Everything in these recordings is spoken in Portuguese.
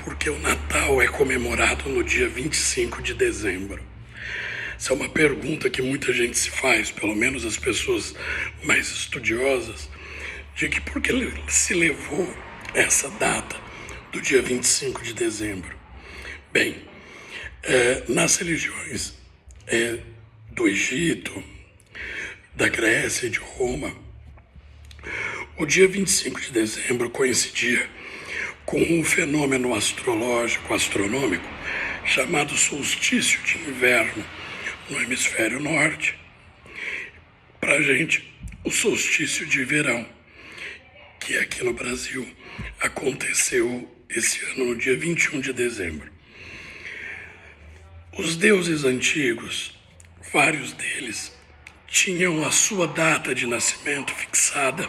porque o Natal é comemorado no dia 25 de dezembro? Essa é uma pergunta que muita gente se faz, pelo menos as pessoas mais estudiosas, de que por que se levou essa data do dia 25 de dezembro? Bem, nas religiões do Egito, da Grécia e de Roma, o dia 25 de dezembro coincidia com um fenômeno astronômico chamado solstício de inverno no hemisfério norte. Para a gente, o solstício de verão, que aqui no Brasil aconteceu esse ano no dia 21 de dezembro. Os deuses antigos, vários deles, tinham a sua data de nascimento fixada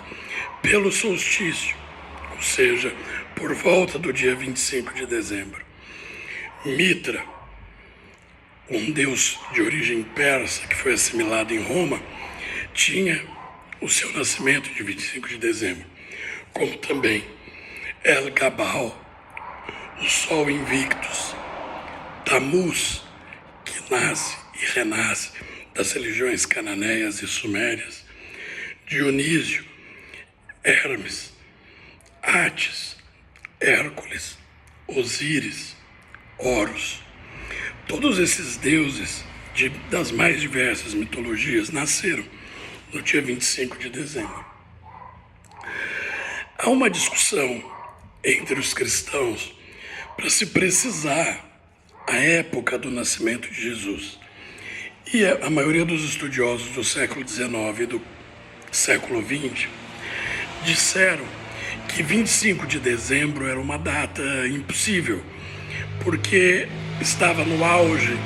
pelo solstício, ou seja, por volta do dia 25 de dezembro. Mitra, um deus de origem persa que foi assimilado em Roma, tinha o seu nascimento de 25 de dezembro, como também El-Gabal, o Sol Invictus, Tammuz, que nasce e renasce das religiões cananeias e sumérias, Dionísio, Hermes, Átis, Hércules, Osíris, Horus. Todos esses deuses das mais diversas mitologias nasceram no dia 25 de dezembro. Há uma discussão entre os cristãos para se precisar a época do nascimento de Jesus. E a maioria dos estudiosos do século XIX e do século XX disseram que 25 de dezembro era uma data impossível, porque estava no auge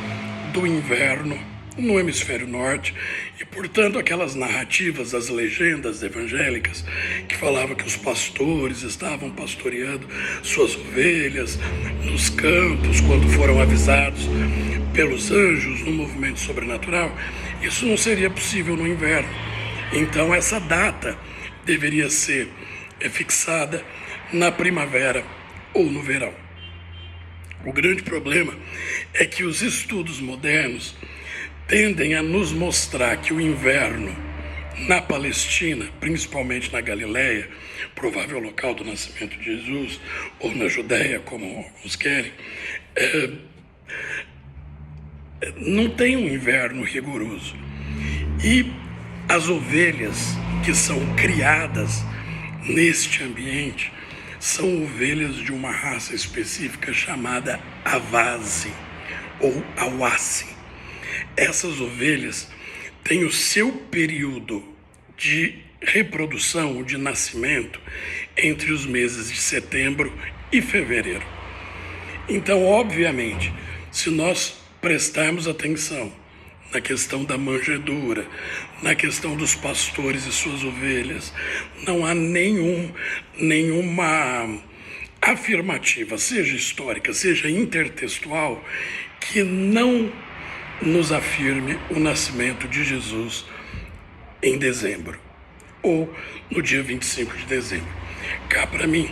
do inverno no hemisfério norte e, portanto, aquelas narrativas, as legendas evangélicas que falavam que os pastores estavam pastoreando suas ovelhas nos campos quando foram avisados pelos anjos no movimento sobrenatural, isso não seria possível no inverno. Então, essa data deveria ser fixada na primavera ou no verão. O grande problema é que os estudos modernos tendem a nos mostrar que o inverno na Palestina, principalmente na Galileia, provável local do nascimento de Jesus, ou na Judéia, como alguns querem, não tem um inverno rigoroso. E as ovelhas que são criadas neste ambiente são ovelhas de uma raça específica chamada Avase ou Awassi. Essas ovelhas têm o seu período de reprodução, de nascimento, entre os meses de setembro e fevereiro. Então, obviamente, se nós prestarmos atenção na questão da manjedoura, na questão dos pastores e suas ovelhas, não há nenhuma afirmativa, seja histórica, seja intertextual, que não nos afirme o nascimento de Jesus em dezembro, ou no dia 25 de dezembro. Cá para mim,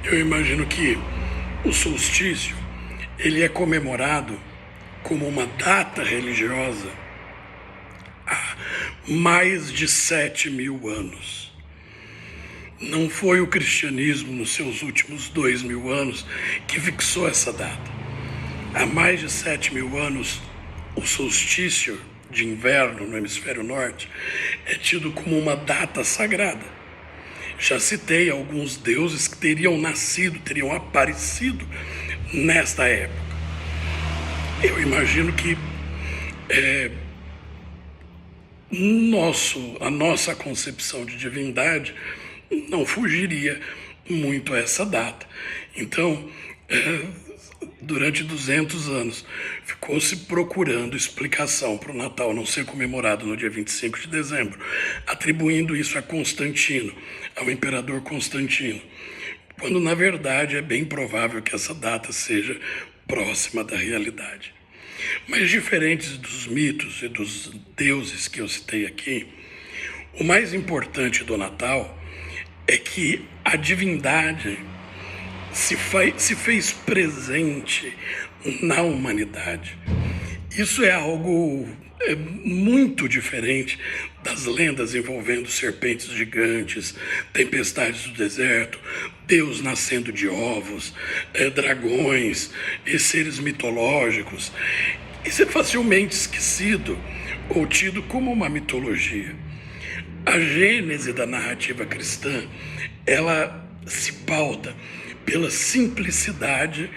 eu imagino que o solstício, ele é comemorado como uma data religiosa há mais de 7.000 anos. Não foi o cristianismo, nos seus últimos 2.000 anos, que fixou essa data. Há mais de 7.000 anos, o solstício de inverno no hemisfério norte é tido como uma data sagrada. Já citei alguns deuses que teriam nascido, teriam aparecido nesta época. Eu imagino que a nossa concepção de divindade não fugiria muito a essa data. Então, durante 200 anos, ficou-se procurando explicação para o Natal não ser comemorado no dia 25 de dezembro, atribuindo isso a Constantino, ao imperador Constantino, quando, na verdade, é bem provável que essa data seja próxima da realidade. Mas, diferentes dos mitos e dos deuses que eu citei aqui, o mais importante do Natal é que a divindade se fez presente na humanidade. Isso é algo muito diferente das lendas envolvendo serpentes gigantes, tempestades do deserto, Deus nascendo de ovos, dragões e seres mitológicos. Isso é facilmente esquecido ou tido como uma mitologia. A gênese da narrativa cristã, ela se pauta pela simplicidade,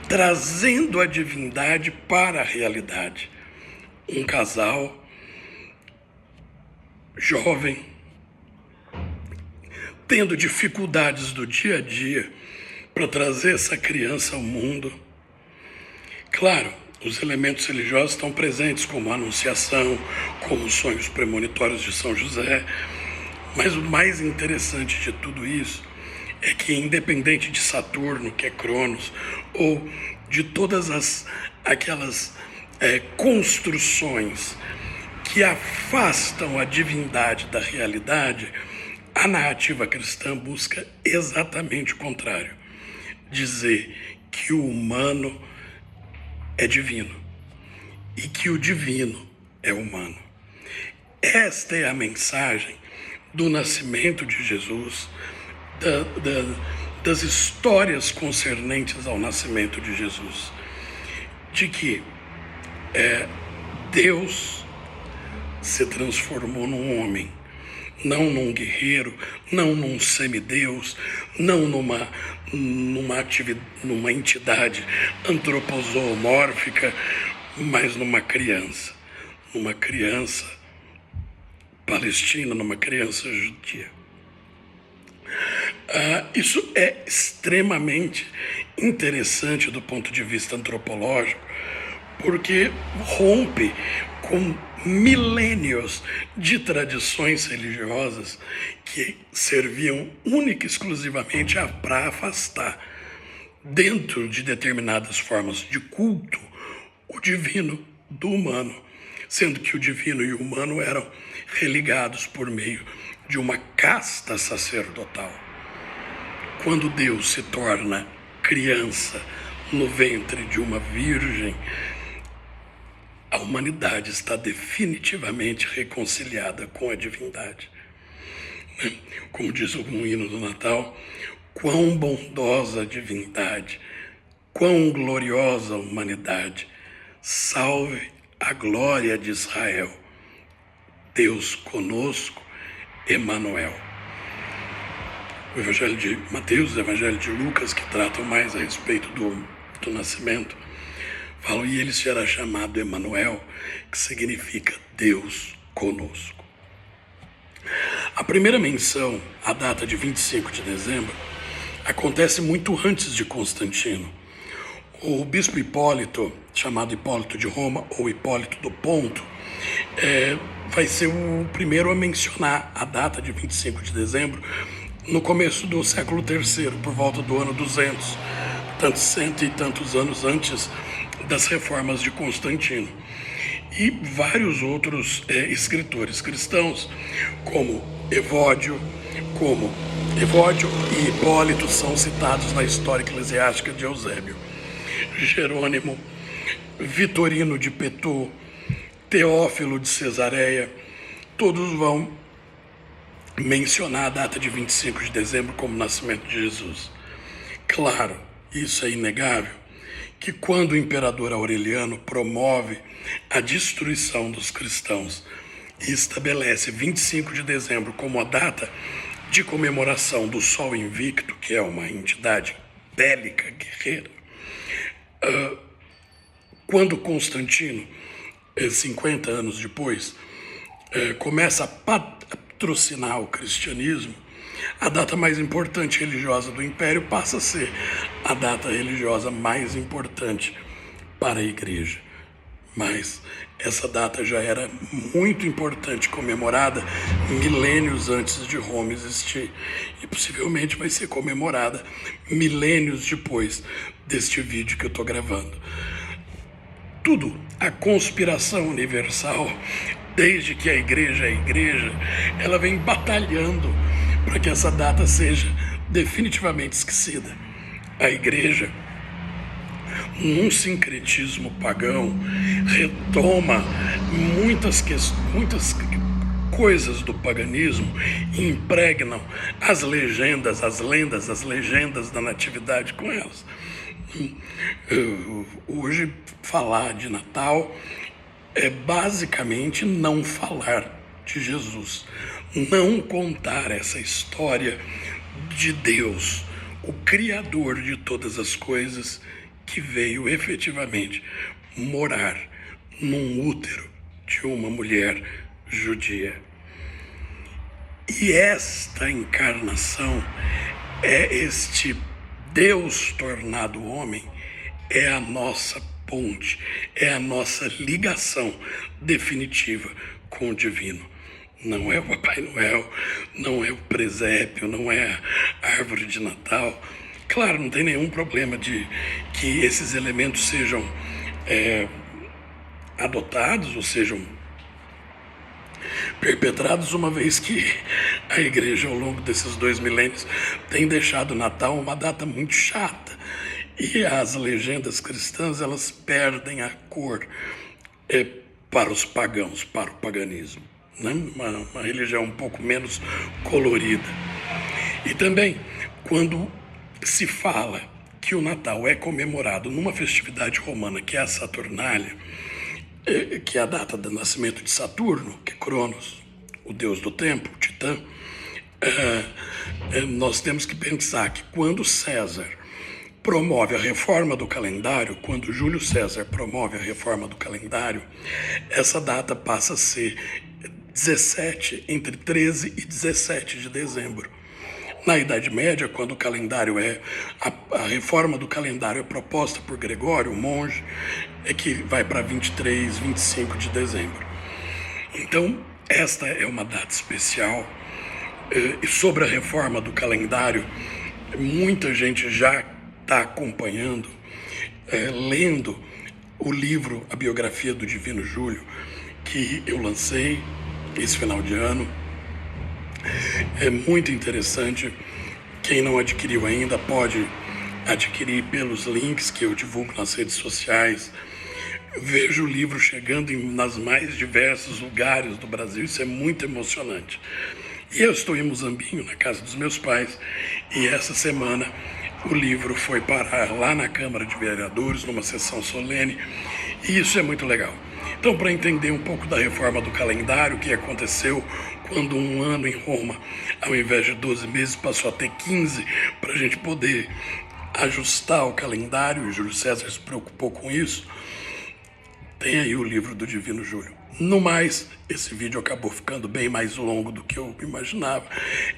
trazendo a divindade para a realidade. Um casal jovem, tendo dificuldades do dia a dia para trazer essa criança ao mundo. Claro, os elementos religiosos estão presentes, como a Anunciação, como os sonhos premonitórios de São José, mas o mais interessante de tudo isso é que, independente de Saturno, que é Cronos, ou de todas aquelas construções que afastam a divindade da realidade, a narrativa cristã busca exatamente o contrário. Dizer que o humano é divino e que o divino é humano. Esta é a mensagem do nascimento de Jesus, das histórias concernentes ao nascimento de Jesus, de que Deus se transformou num homem, não num guerreiro, não num semideus, não numa entidade antroposomórfica, mas numa criança palestina, numa criança judia. Isso é extremamente interessante do ponto de vista antropológico, porque rompe com milênios de tradições religiosas que serviam única e exclusivamente para afastar, dentro de determinadas formas de culto, o divino do humano, sendo que o divino e o humano eram religados por meio de uma casta sacerdotal. Quando Deus se torna criança no ventre de uma virgem, a humanidade está definitivamente reconciliada com a divindade. Como diz algum hino do Natal, quão bondosa a divindade, quão gloriosa a humanidade, salve a glória de Israel, Deus conosco, Emanuel. O Evangelho de Mateus e o Evangelho de Lucas, que tratam mais a respeito do nascimento, falam: e ele será chamado Emanuel, que significa Deus conosco. A primeira menção à data de 25 de dezembro acontece muito antes de Constantino. O bispo Hipólito, chamado Hipólito de Roma ou Hipólito do Ponto, vai ser o primeiro a mencionar a data de 25 de dezembro no começo do século III, por volta do ano 200, cento e tantos anos antes das reformas de Constantino. E vários outros escritores cristãos, como Evódio e Hipólito, são citados na História Eclesiástica de Eusébio. Jerônimo, Vitorino de Petô, Teófilo de Cesareia, todos vão mencionar a data de 25 de dezembro como nascimento de Jesus. Claro, isso é inegável, que quando o imperador Aureliano promove a destruição dos cristãos e estabelece 25 de dezembro como a data de comemoração do Sol Invicto, que é uma entidade bélica, guerreira, quando Constantino, 50 anos depois, começa a patrocinar o cristianismo, a data mais importante religiosa do Império passa a ser a data religiosa mais importante para a Igreja. Mas essa data já era muito importante, comemorada milênios antes de Roma existir, e possivelmente vai ser comemorada milênios depois deste vídeo que eu estou gravando. Tudo, a conspiração universal, desde que a Igreja é Igreja, ela vem batalhando para que essa data seja definitivamente esquecida. A igreja, num sincretismo pagão, retoma muitas coisas do paganismo e impregnam as legendas, as lendas, as legendas da natividade com elas. Hoje, falar de Natal é basicamente não falar de Jesus, não contar essa história de Deus, o Criador de todas as coisas, que veio efetivamente morar num útero de uma mulher judia. E esta encarnação é este Deus tornado homem, é a nossa ponte, é a nossa ligação definitiva com o divino. Não é o Papai Noel, não é o presépio, não é a árvore de Natal. Claro, não tem nenhum problema de que esses elementos sejam adotados ou sejam perpetrados, uma vez que a igreja, ao longo desses 2 milênios, tem deixado o Natal uma data muito chata. E as legendas cristãs, elas perdem a cor para os pagãos, para o paganismo, né? Uma religião um pouco menos colorida. E também, quando se fala que o Natal é comemorado numa festividade romana, que é a Saturnália, que é a data do nascimento de Saturno, que é Cronos, o deus do tempo, o Titã, nós temos que pensar que quando César promove a reforma do calendário, quando Júlio César promove a reforma do calendário, essa data passa a ser entre 13 e 17 de dezembro. Na Idade Média, quando o calendário a reforma do calendário é proposta por Gregório, o monge, é que vai para 23, 25 de dezembro. Então, esta é uma data especial. E sobre a reforma do calendário, muita gente já está acompanhando, lendo o livro, a biografia do Divino Júlio, que eu lancei esse final de ano. É muito interessante. Quem não adquiriu ainda pode adquirir pelos links que eu divulgo nas redes sociais. Vejo o livro chegando nas mais diversos lugares do Brasil, isso é muito emocionante. E eu estou em Muzambinho, na casa dos meus pais, e essa semana o livro foi parar lá na Câmara de Vereadores, numa sessão solene, e isso é muito legal. Então, para entender um pouco da reforma do calendário, o que aconteceu quando um ano em Roma, ao invés de 12 meses, passou a ter 15, para a gente poder ajustar o calendário, e Júlio César se preocupou com isso, tem aí o livro do Divino Júlio. No mais, esse vídeo acabou ficando bem mais longo do que eu imaginava.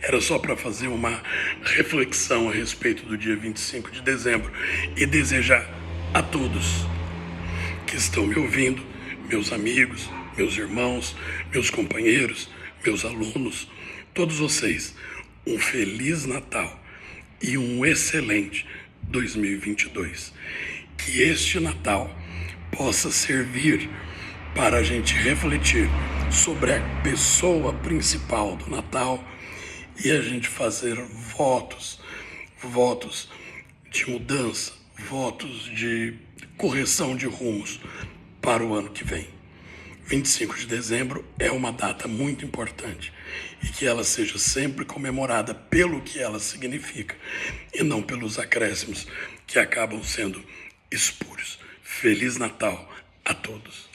Era só para fazer uma reflexão a respeito do dia 25 de dezembro e desejar a todos que estão me ouvindo, meus amigos, meus irmãos, meus companheiros, meus alunos, todos vocês, um Feliz Natal e um excelente 2022. Que este Natal possa servir para a gente refletir sobre a pessoa principal do Natal e a gente fazer votos de mudança, votos de correção de rumos para o ano que vem. 25 de dezembro é uma data muito importante e que ela seja sempre comemorada pelo que ela significa e não pelos acréscimos que acabam sendo espúrios. Feliz Natal a todos!